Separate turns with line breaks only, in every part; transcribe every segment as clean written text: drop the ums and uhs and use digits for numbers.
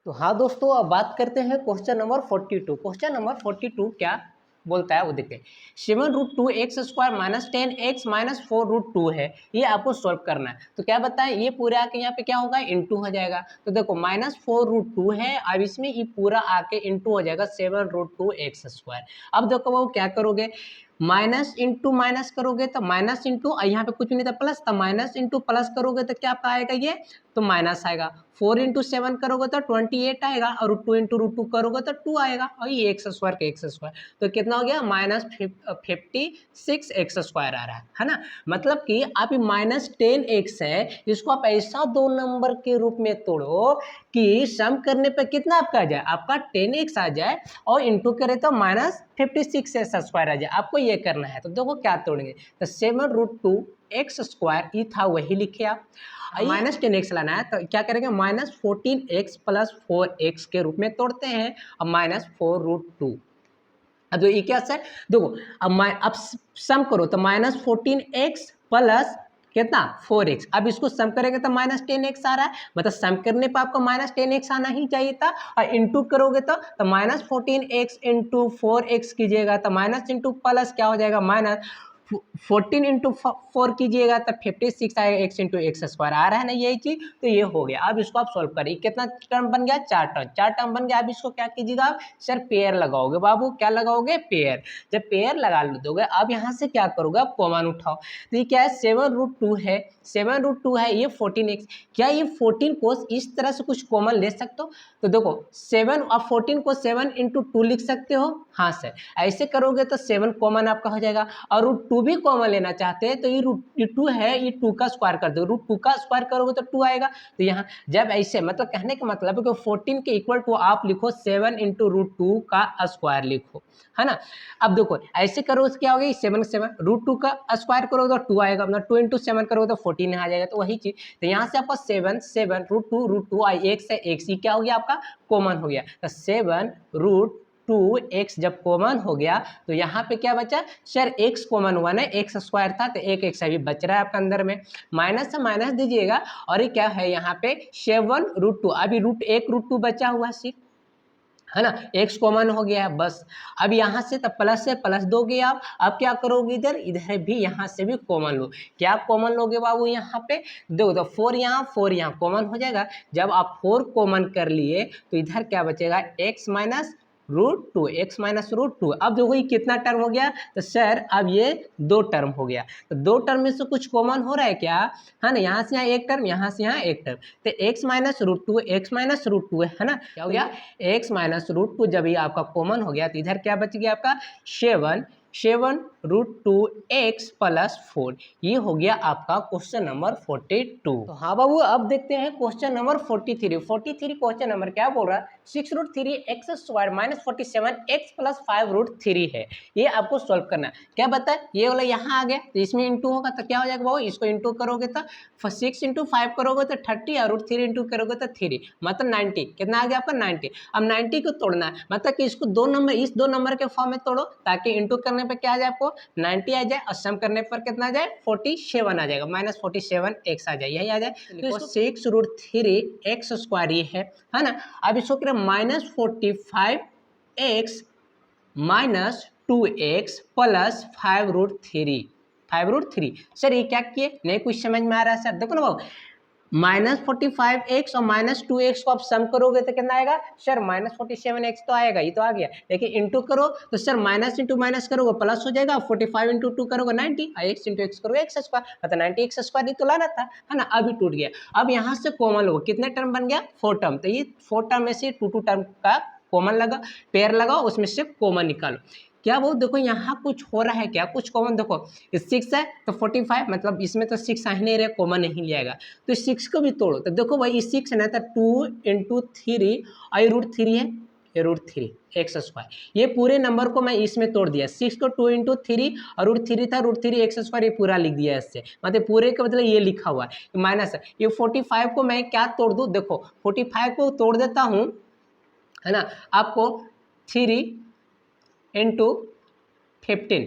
तो हाँ दोस्तों, अब बात करते हैं क्वेश्चन नंबर 42। क्वेश्चन नंबर 42 क्या बोलता है वो देखते हैं। 7√2x² माइनस 10x माइनस 4√2 है, ये आपको सॉल्व करना है। तो क्या बताएं, ये पूरा आके यहाँ पे क्या होगा, इंटू हो जाएगा। तो देखो -4√2 है, अब इसमें ये पूरा आके इंटू हो जाएगा 7√2x²। अब देखो वो क्या करोगे, माइनस इंटू माइनस करोगे तो माइनस इंटू, यहाँ पे कुछ नहीं था प्लस, तो माइनस इंटू प्लस करोगे तो क्या आपका आएगा, ये तो माइनस आएगा। 4 इंटू 7 करोगे तो 28 आएगा, और 2 इंटू √2 करोगे तो 2 आएगा, और ये x² का x², तो कितना हो गया -56x² आ रहा है ना। मतलब कि आप -10x है, इसको आप ऐसा दो नंबर के रूप में तोड़ो कि सम करने पर कितना आपका आ जाए, आपका 10x आ जाए, और इंटू करे तो -56x² आ जाए। आपको ये करना है। तो देखो क्या तोड़ेंगे, तो 7√2x² ये था वही लिखे आप, -10x लाना है तो क्या करेंगे, -14x प्लस 4x के रूप में तोड़ते हैं, अब -4√2। अब ये क्या सर, देखो अब सम करो तो -14x प्लस कितना 4x, अब इसको सम करेंगे तो -10x आ रहा है, मतलब सम करने पर आपको -10x आना ही चाहिए था, और इंटू करोगे तो -14x इंटू 4x कीजिएगा तो माइनस इंटू प्लस क्या हो जाएगा, माइनस 14 इंटू 4 कीजिएगा तो 56 आएगा, x इंटू x² आ रहा है ना यही चीज, तो ये हो गया। अब इसको आप सॉल्व करिए, कितना टर्म बन गया, 4 टर्म बन गया। अब इसको क्या कीजिएगा आप, सर पेयर लगाओगे बाबू, क्या लगाओगे, पेयर। जब पेयर लगा दोगे, अब यहाँ से क्या करोगे, आप कॉमन उठाओ। तो ये क्या है, 7√2 है, 7√2 है, ये 14x, क्या ये 14 को इस तरह से कुछ कॉमन ले सकते हो, तो देखो 7 और 14 को 7 इंटू 2 लिख सकते हो, हाँ सर, ऐसे करोगे तो 7 कॉमन आपका हो जाएगा, और √2 भी कॉमन लेना चाहते हैं तो ये 2 है, ये 2 का स्क्वायर कर दो, √2 का स्क्वायर करोगे तो 2 आएगा। तो यहाँ जब ऐसे, मतलब कहने का मतलब है कि 14 के इक्वल टू आप लिखो 7 इंटू √2 का स्क्वायर लिखो, है ना। अब देखो ऐसे करो क्या होगा, 7 √2 का स्क्वायर करोगे तो 2 आएगा, मतलब 2 इंटू 7 करोगे तो 14 आ जाएगा, तो वही चीज। तो यहाँ से आपका 7 √2 आई x है, x ही क्या हो गया आपका, कॉमन हो गया। तो 7√2x जब कॉमन हो गया तो यहाँ पे क्या बचा, सर x कॉमन हुआ ना, x² था तो एक x अभी बच रहा है आपका अंदर में, माइनस से माइनस दीजिएगा, और ये क्या है यहाँ पे 7√2, अभी √2 बचा हुआ सिर्फ, है ना, x कॉमन हो गया है बस। अब यहाँ से तब प्लस से प्लस दोगे आप, अब क्या करोगे, इधर भी यहाँ से भी कॉमन लो, क्या कॉमन लोगे बाबू, यहाँ पे दो तो 4 यहाँ कॉमन हो जाएगा। जब आप 4 कॉमन कर लिए तो इधर क्या बचेगा, x माइनस √2। अब देखो ये कितना टर्म हो गया, तो सर अब ये 2 टर्म हो गया, तो 2 टर्म में से कुछ कॉमन हो रहा है क्या, है ना, यहाँ से यहाँ एक टर्म, यहाँ से यहाँ एक टर्म, तो x माइनस √2 है ना, क्या हो गया, x माइनस √2 जब ये आपका कॉमन हो गया तो इधर क्या बच गया आपका 7√2x प्लस 4, ये हो गया आपका क्वेश्चन नंबर 42। तो हाँ बाबू, अब देखते हैं क्वेश्चन नंबर 43। क्वेश्चन नंबर क्या बोल रहा है, 6√3x² माइनस 47x प्लस 5√3 है, ये आपको सॉल्व करना है। क्या बताए, ये वाला यहाँ आ गया तो इसमें इंटू होगा तो क्या हो जाएगा बाबू, इसको इंटू करोगे तो 6 इंटू 5 करोगे तो 30, और √3 इंटू करोगे तो 3, मतलब 90, कितना आ गया आपका 90। अब 90 को तोड़ना है, मतलब कि इसको इस दो नंबर के फॉर्म में तोड़ो, ताकि इंटू करने पर क्या आ जाए आपको 90 आ जाए, और सम करने पर कितना आ जाए 47 आ जाएगा, -47x आ जाए, यही आ जाए। तो इसको 6√3x² ये है ना। अब इसको क्या, -45x minus 2x plus 5√3। Sir ये क्या किए, नहीं कुछ समझ में आ रहा है सर, देखो ना बाबू, -45x और -2x को आप सम करोगे तो कितना आएगा, सर -47x तो आएगा, ये तो आ गया, लेकिन इंटू करो तो सर माइनस इंटू माइनस करोगे प्लस हो जाएगा, 45 इंटू 2 करोगे 90, x इंटू x करोगे x², मतलब 90x² ही तो लाना था, है ना। अभी टूट गया। अब यहाँ से कॉमन लो, कितने टर्म बन गया, 4 टर्म, तो ये 4 टर्म में से 2 टर्म का कॉमन लगा, पेयर लगाओ, उसमें से कॉमन निकालो। क्या वो देखो यहाँ कुछ हो रहा है क्या, कुछ कॉमन देखो, 6 है तो 45, मतलब इसमें तो 6 आ ही नहीं रहा, कॉमन नहीं लिया तो 6 को भी तोड़ो, तो देखो भाई 6 है ना, तो 2 इंटू 3 और √3 है, ये √3 x², ये पूरे नंबर को मैं इसमें तोड़ दिया, 6 को 2 इंटू 3 और √3 था, √3 x², ये पूरा लिख दिया इससे, मतलब पूरे का मतलब ये लिखा हुआ है माइनस। ये 45 को मैं क्या तोड़ दूँ, देखो 45 को तोड़ देता हूँ, है ना, आपको 3 इंटू 15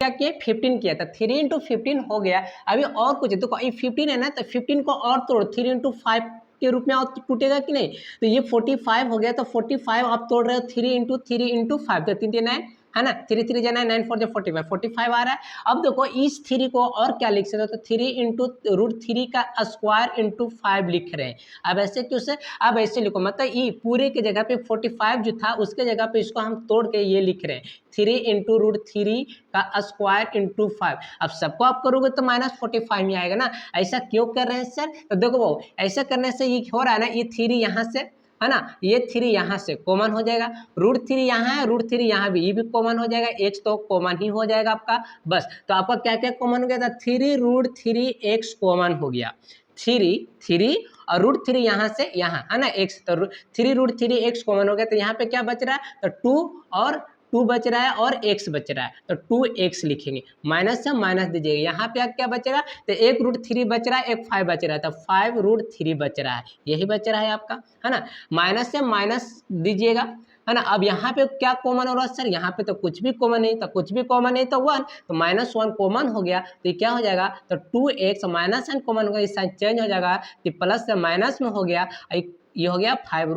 क्या किया, 15 किया था, 3 इंटू 15 हो गया। अभी और कुछ है, तो 15 है ना, तो 15 को और तोड़ो, 3 इंटू 5 के रूप में टूटेगा कि नहीं। तो ये 45 हो गया, तो 45 आप तोड़ रहे हो 3 × 3 × 5, तो 3 9 है ना, 3 3 जाना 9 4 45, 45 आ रहा है। अब देखो इस 3 को और क्या लिख सकते हो, तो 3 × √3 का स्क्वायर इंटू 5 लिख रहे हैं। अब ऐसे क्यों से, अब ऐसे लिखो, मतलब ये पूरे की जगह पे 45 जो था उसके जगह पे इसको हम तोड़ के ये लिख रहे हैं 3 × √3 का स्क्वायर इंटू 5। अब सबको आप करोगे तो -45 में आएगा ना। ऐसा क्यों कर रहे हैं सर, तो देखो वो ऐसा करने से ये हो रहा है ना, ये 3 यहाँ से है ना, ये 3 यहाँ से कॉमन हो जाएगा, √3 यहाँ है, √3 यहाँ भी, ये भी कॉमन हो जाएगा, x तो कॉमन ही हो जाएगा आपका। बस तो आपका क्या क्या कॉमन हो गया था, 3 √3x कॉमन हो गया, 3 और √3 यहाँ से यहाँ है ना x, तो 3 √3x कॉमन हो गया, तो यहाँ पे क्या बच रहा है, तो 2 और 2 बच रहा है और x बच रहा है, तो 2x लिखेंगे, माइनस से माइनस दीजिएगा, यहाँ पे क्या बचेगा, तो 1 √3 बच रहा है, 1 5 बच रहा है, तो 5 √3 बच रहा है, यही बच रहा है आपका, है ना, माइनस से माइनस दीजिएगा, है ना। अब यहाँ पे क्या कॉमन हो रहा है सर, यहाँ पे तो कुछ भी कॉमन नहीं, तो कुछ भी कॉमन नहीं तो 1, तो -1 कॉमन हो गया, तो ये क्या हो जाएगा, तो 2x -n कॉमन हो गया, इस साइन चेंज हो जाएगा, तो प्लस से माइनस में हो गया, ये हो गया 5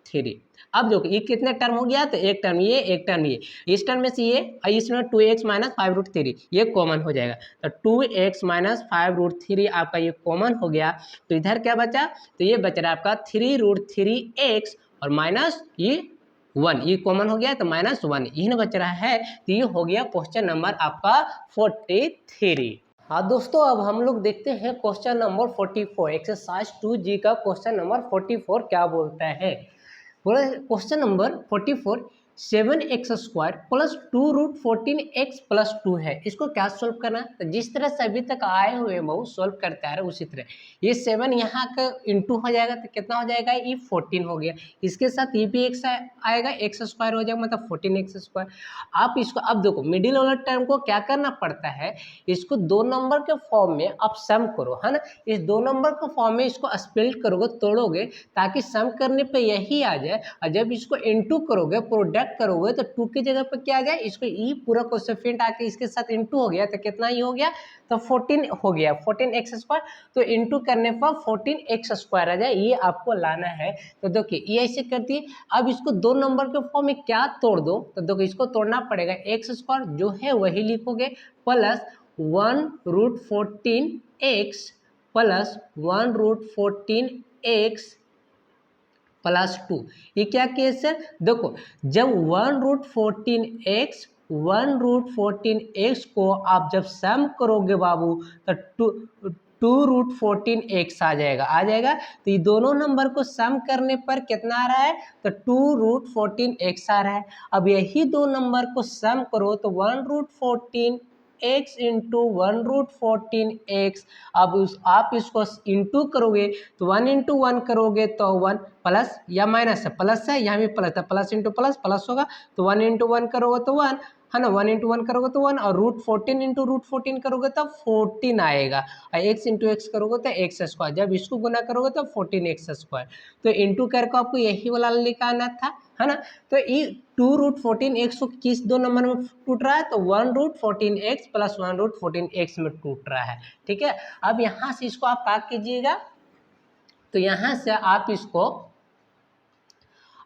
√3। अब देखो ये कितने टर्म हो गया, तो एक टर्म ये, एक टर्म ये, इस टर्म में से ये और इसमें 2x - 5 √3 ये कॉमन हो जाएगा, तो 2x - 5 √3 आपका ये कॉमन हो गया, तो इधर क्या बचा, तो ये बच रहा है आपका 3 √3x और माइनस ये 1, ये कॉमन हो गया, तो -1 यही ना बच रहा है, तो ये हो गया क्वेश्चन नंबर आपका 43। हाँ दोस्तों, अब हम लोग देखते हैं क्वेश्चन नंबर 44, एक्सरसाइज 2G का क्वेश्चन नंबर 44 क्या बोलता है। Question number 44, 7x² plus 2 √14x plus 2 है, इसको क्या सोल्व करना है, तो जिस तरह से अभी तक आए हुए हैं वो सोल्व करते आ रहे उसी तरह, ये 7 यहाँ का इंटू हो जाएगा, तो कितना हो जाएगा, ये 14 हो गया, इसके साथ ये भी x आएगा, x² हो जाएगा, मतलब 14x²। आप इसको अब देखो मिडिल वाला टर्म को क्या करना पड़ता है, इसको 2 नंबर के फॉर्म में आप सम करो, है ना, इस 2 नंबर के फॉर्म में इसको स्प्लिट करोगे, तोड़ोगे, ताकि सम करने पे यही आ जाए, और जब इसको इनटू करोगे, प्रोडक्ट करोगे, तो 2 की जगह पर क्या आ जाए, इसको ई पूरा कोएफिशिएंट आके इसके साथ इनटू हो गया, तो कितना ही हो गया, तो 14 हो गया, 14x², तो इनटू करने पर 14x² आ जाए, ये आपको लाना है। तो देखिए ये ऐसे कर दिए, अब इसको 2 नंबर के फॉर्म में क्या तोड़ दो, तो देखो इसको तोड़ना पड़ेगा, x² जो है वही लिखोगे, plus 1 √14x plus 1 √14x plus 2, ये क्या केस है, देखो जब 1 √14x को आप जब सम करोगे बाबू, तो 2 √14x आ जाएगा, तो ये दोनों नंबर को सम करने पर कितना आ रहा है, तो 2 √14x आ रहा है। अब यही 2 नंबर को सम करो, तो 1 √14x इंटू 1 √14x, अब आप इसको इंटू करोगे, तो 1 इंटू 1 करोगे तो 1 प्लस या माइनस है, प्लस है, यहाँ भी प्लस है, प्लस इंटू प्लस प्लस होगा, तो 1 इंटू 1 करोगे तो 1, है ना, 1 इंटू 1 करोगे तो 1, और √14 इंटू √14 करोगे तो 14 आएगा, और x इंटू एक्स करोगे तो x², जब इसको गुना करोगे तो 14x², तो इंटू करके आपको यही वाला निकालना था, है ना। तो ये 2 √14x किस 2 नंबर में टूट रहा है, तो 1 √14x प्लस 1 √14x में टूट रहा है, ठीक है। अब यहाँ से इसको आप क्या कीजिएगा, तो यहाँ से आप इसको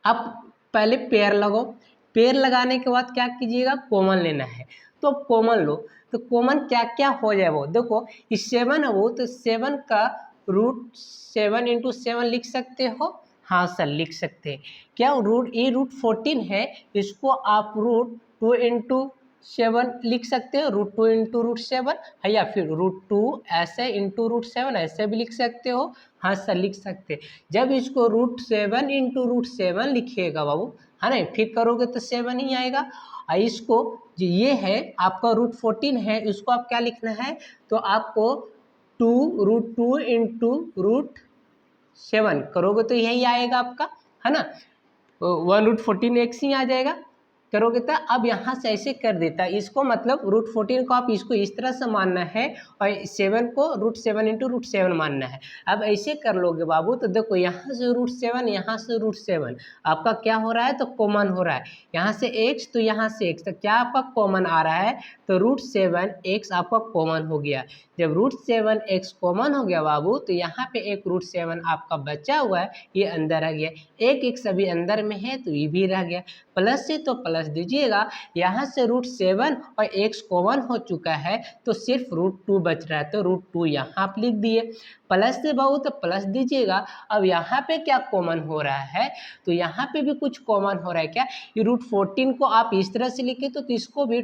आप पहले पेयर लगाओ, पेयर लगाने के बाद क्या कीजिएगा, कॉमन लेना है, तो कॉमन लो, तो कॉमन क्या क्या हो जाए, वो देखो इस 7 है वो, तो 7 का √7 इंटू 7 लिख सकते हो, हाँ सर लिख सकते हैं, क्या √14 है, इसको आप √2 इंटू 7 लिख सकते हो, √2 इंटू √7 है, या फिर √2 ऐसे इंटू √7 ऐसे भी लिख सकते हो, हाँ सर लिख सकते हैं। जब इसको √7 इंटू √7 लिखिएगा बाबू, है ना, फिर करोगे तो 7 ही आएगा, और इसको जो ये है आपका √14 है, इसको आप क्या लिखना है, तो आपको √2 इंटू √7 करोगे तो यही आएगा आपका, है ना, 1 √14x ही आ जाएगा, करोगे तो अब यहाँ से ऐसे कर देता है इसको, मतलब √14 को आप इसको इस तरह से मानना है और 7 को √7 इंटू √7 मानना है। अब ऐसे कर लोगे बाबू तो देखो यहाँ से √7 यहाँ से √7 आपका क्या हो रहा है तो कॉमन हो रहा है, यहाँ से x तो यहाँ से x, तो क्या आपका कॉमन आ रहा है तो √7x आपका कॉमन हो गया। जब √7x कॉमन हो गया बाबू तो यहाँ पे एक √7 आपका बचा हुआ है, ये अंदर आ गया, एक x अभी अंदर में है तो ये भी रह गया, प्लस से तो प्लस दीजिएगा, यहाँ से √7 और x कॉमन हो चुका है तो सिर्फ √2 बच रहा है, तो √2 यहाँ आप लिख दिए, प्लस से बाबू तो प्लस दीजिएगा। अब यहाँ पे क्या कॉमन हो रहा है तो यहाँ पे भी कुछ कॉमन हो रहा है, क्या ये √14 को आप इस तरह से लिखे तो इसको भी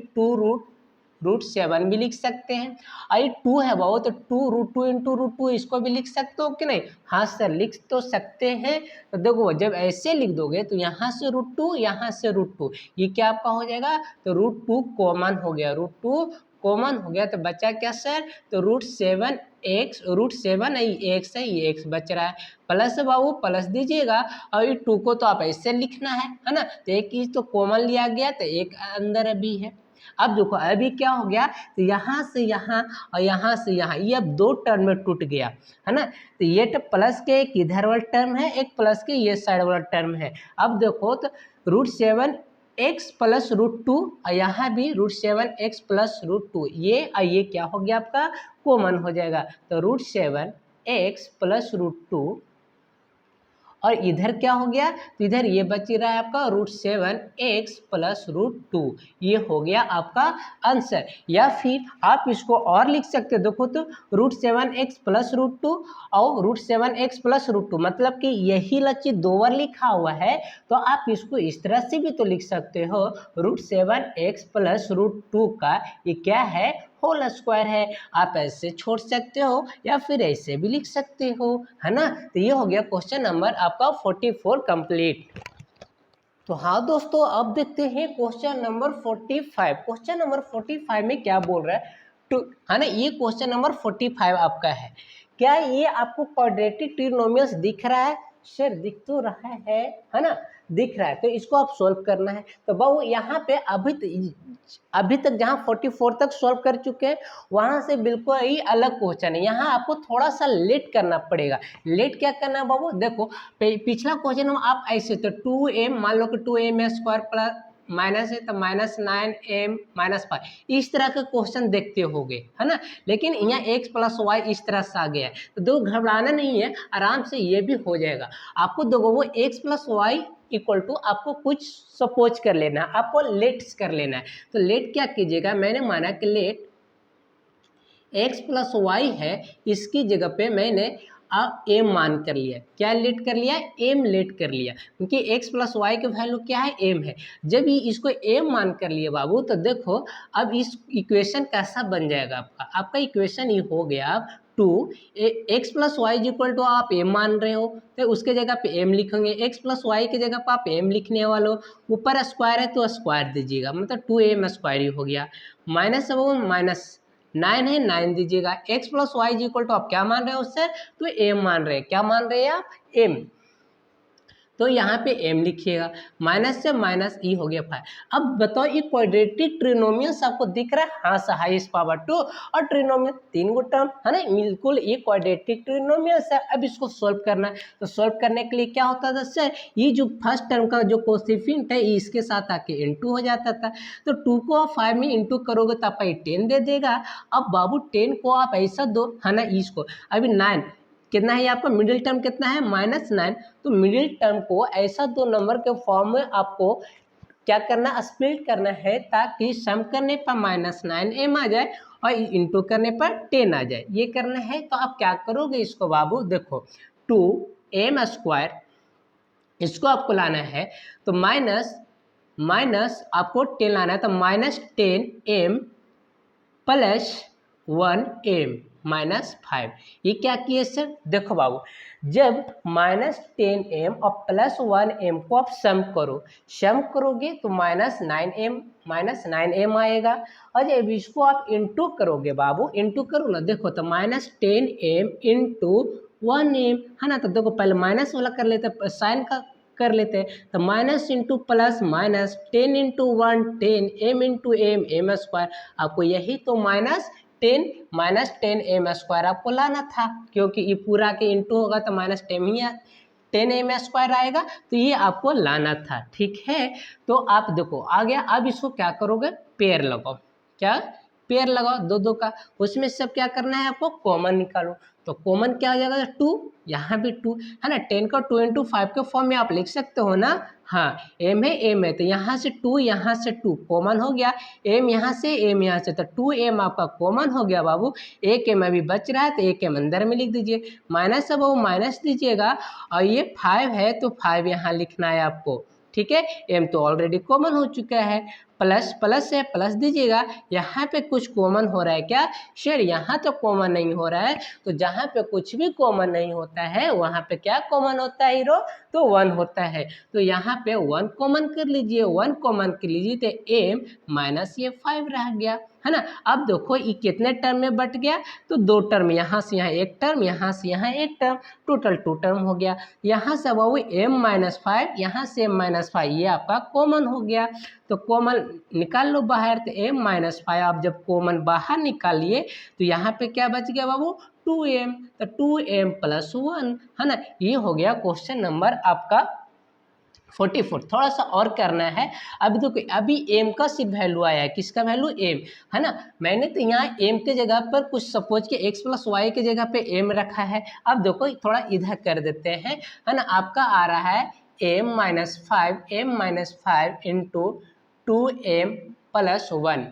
√7 भी लिख सकते हैं। आई 2 है बाबू तो 2 √2 इंटू √2 इसको भी लिख सकते हो कि नहीं, हाँ सर लिख तो सकते हैं। तो देखो जब ऐसे लिख दोगे तो यहाँ से √2 यहाँ से √2 ये क्या आपका हो जाएगा तो √2 कॉमन हो गया, √2 कॉमन हो गया तो बचा क्या सर तो √7x, √7 x है, ये x बच रहा है, प्लस बाबू प्लस दीजिएगा और ये 2 को तो आप ऐसे लिखना है ना, तो एक चीज तो कॉमन लिया गया तो एक अंदर अभी है। अब देखो अभी क्या हो गया तो यहाँ से यहाँ और यहाँ से यहाँ ये अब दो टर्म में टूट गया है ना, तो ये तो प्लस के एक इधर वाला टर्म है, एक प्लस के ये साइड वाला टर्म है। अब देखो तो √7x प्लस √2 और यहाँ भी √7x प्लस √2 ये क्या हो गया आपका कॉमन हो जाएगा, तो √7x प्लस √2 और इधर क्या हो गया तो इधर ये बच रहा है आपका √7x प्लस √2, ये हो गया आपका आंसर। या फिर आप इसको और लिख सकते हो, देखो तो √7x प्लस √2 और √7x प्लस √2 मतलब कि यही लच्छी दो बार लिखा हुआ है, तो आप इसको इस तरह से भी तो लिख सकते हो √7x प्लस √2 का ये क्या है होल स्क्वायर है। आप ऐसे छोड़ सकते हो या फिर ऐसे भी लिख सकते हो, है ना। तो ये हो गया क्वेश्चन नंबर आपका 44 कंप्लीट। तो हाँ दोस्तों अब देखते हैं क्वेश्चन नंबर 45। क्वेश्चन नंबर 45 में क्या बोल रहा है टू, है ना, ये क्वेश्चन नंबर 45 आपका है। क्या ये आपको क्वाड्रेटिक ट्रिनोमियल्स दिख रहा है? सर दिख तो रहा है ना, दिख रहा है, तो इसको आप सॉल्व करना है। तो बाबू यहाँ पे अभी तक जहाँ 44 तक सॉल्व कर चुके हैं वहाँ से बिल्कुल ही अलग क्वेश्चन है, यहाँ आपको थोड़ा सा लेट करना पड़ेगा। लेट क्या करना है बाबू, देखो पिछला क्वेश्चन हम आप ऐसे तो 2m मान लो कि 2m स्क्वायर प्लस माइनस है तो -9m -5 इस तरह के क्वेश्चन देखते होगे, है ना। लेकिन यहाँ x प्लस वाई इस तरह से आ गया है, तो दो घबराना नहीं है, आराम से ये भी हो जाएगा। आपको देखो वो x plus y equal to आपको कुछ सपोज कर लेना है, आपको लेट्स कर लेना है। तो लेट क्या कीजिएगा, मैंने माना कि लेट x प्लस वाई है, इसकी जगह पे मैंने एम मान कर लिया। क्या लेट कर लिया, एम लेट कर लिया, क्योंकि x प्लस वाई की वैल्यू क्या है एम है। जब ये इसको एम मान कर लिए बाबू तो देखो अब इस इक्वेशन कैसा बन जाएगा आपका इक्वेशन ये हो गया 2x plus y equal to आप एम मान रहे हो तो उसके जगह पे एम लिखेंगे, x प्लस वाई की जगह पे आप एम लिखने वाले हो, ऊपर स्क्वायर है तो स्क्वायर दीजिएगा, मतलब 2m स्क्वायर ही हो गया। माइनस -9 है 9 दीजिएगा। x plus y equal to आप क्या मान रहे हो सर, तो m मान रहे हैं। क्या मान रहे हैं आप, m, तो यहाँ पे m लिखिएगा, माइनस से माइनस ई हो गया 5। अब बताओ ये क्वाड्रेटिक ट्रिनोमियल्स आपको दिख रहा है, हाँ सर हाईएस्ट पावर 2 और ट्रिनोमियल 3 गो टर्म है ना, बिल्कुल ये क्वाड्रेटिक ट्रिनोमियल्स है। अब इसको सॉल्व करना है, तो सॉल्व करने के लिए क्या होता था सर, ये जो फर्स्ट टर्म का जो कोएफिशिएंट है इसके साथ आके इनटू हो जाता था, तो 2 को आप 5 में इनटू करोगे तो आपका 10 दे देगा। अब बाबू 10 को आप ऐसा दो है ना, इसको अभी 9 कितना है आपका मिडिल टर्म कितना है -9, तो मिडिल टर्म को ऐसा दो नंबर के फॉर्म में आपको क्या करना, स्प्लिट करना है, ताकि सम करने पर -9m आ जाए और इंटू करने पर 10 आ जाए, ये करना है। तो आप क्या करोगे इसको बाबू, देखो 2m स्क्वायर इसको आपको लाना है, तो माइनस आपको 10 लाना है, तो -10m प्लस 1m -5, ये क्या किए सर, देखो बाबू जब -10m और +1m को आप सम करोगे तो -9m आएगा, और जब इसको आप इंटू करोगे बाबू, इंटू करो ना, देखो तो -10m इंटू 1m है ना, तो देखो पहले माइनस वाला कर लेते, साइन का कर लेते हैं। तो minus into plus minus 10 into 1 10 m into m square, आपको यही तो माइनस टेन एम स्क्वायर आपको लाना था, क्योंकि ये पूरा के इंटू होगा तो माइनस 10 एम स्क्वायर आएगा, तो ये आपको लाना था। ठीक है, तो आप देखो आ गया। अब इसको क्या करोगे, पेयर लगाओ। क्या पेयर लगाओ दो दो का, उसमें सब क्या करना है आपको, कॉमन निकालो। तो कॉमन क्या हो जाएगा, 2, यहाँ भी 2 है ना। 10 का 2 इंटू 5 के फॉर्म में आप लिख सकते हो ना। हाँ, एम है तो यहाँ से 2 यहाँ से 2 कॉमन हो गया, एम यहाँ से एम यहाँ से, तो 2m आपका कॉमन हो गया बाबू। एक एम अभी बच रहा है तो एक एम अंदर में लिख दीजिए, माइनस है बाबू माइनस दीजिएगा, और ये 5 है तो 5 यहाँ लिखना है आपको। ठीक है, एम तो ऑलरेडी कॉमन हो चुका है, प्लस प्लस है प्लस दीजिएगा। यहाँ पे कुछ कॉमन हो रहा है क्या, शेर यहाँ तो कॉमन नहीं हो रहा है, तो जहाँ पे कुछ भी कॉमन नहीं होता है वहाँ पे क्या कॉमन होता है हीरो, तो 1 होता है। तो यहाँ पे 1 कॉमन कर लीजिए, 1 कॉमन कर लीजिए तो एम माइनस ये 5 रह गया, है ना। अब देखो ये कितने टर्म में बट गया, तो 2 टर्म, यहाँ से यहाँ एक टर्म, यहाँ से यहाँ एक टर्म, टोटल 2 टर्म हो गया। यहाँ से बाबू m माइनस 5, यहाँ से m माइनस 5, ये आपका कॉमन हो गया। तो कॉमन निकाल लो बाहर, तो m माइनस 5 आप जब कॉमन बाहर निकालिए तो यहाँ पे क्या बच गया बाबू, 2m, तो 2m प्लस 1, है ना। ये हो गया क्वेश्चन नंबर आपका 44। थोड़ा सा और करना है। अभी देखो अभी m का सिर्फ वैल्यू आया है, किसका वैल्यू, m, है ना। मैंने तो यहाँ m के जगह पर कुछ सपोज के x प्लस वाई के जगह पे m रखा है। अब देखो थोड़ा इधर कर देते हैं, है ना। आपका आ रहा है m minus 5 into 2m plus 1।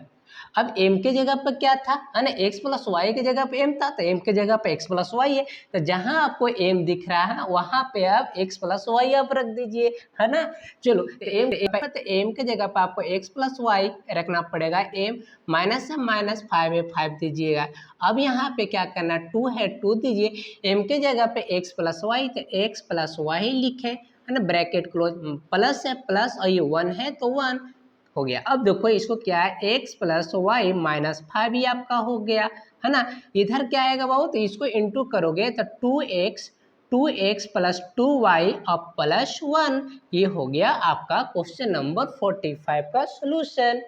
अब m के जगह पर क्या था, है ना, x प्लस वाई के जगह पे m था, तो m के जगह पे x प्लस वाई है, तो जहां आपको m दिख रहा है वहां पे आप x प्लस वाई आप रख दीजिए, है ना। चलो तो m के जगह पे आपको x प्लस वाई रखना पड़ेगा, m माइनस है माइनस 5 है 5 दीजिएगा। अब यहाँ पे क्या करना, 2 है 2 दीजिए, m के जगह पे x प्लस वाई, तो x प्लस वाई लिखे, है ना, ब्रैकेट क्लोज, प्लस है प्लस और ये 1 है तो 1 हो गया। अब देखो इसको क्या है, x प्लस वाई माइनस 5 ही आपका हो गया, है ना। इधर क्या आएगा बाबू, तो इसको इंटू करोगे तो 2x प्लस 2y और प्लस 1, ये हो गया आपका क्वेश्चन नंबर 45 का सोल्यूशन।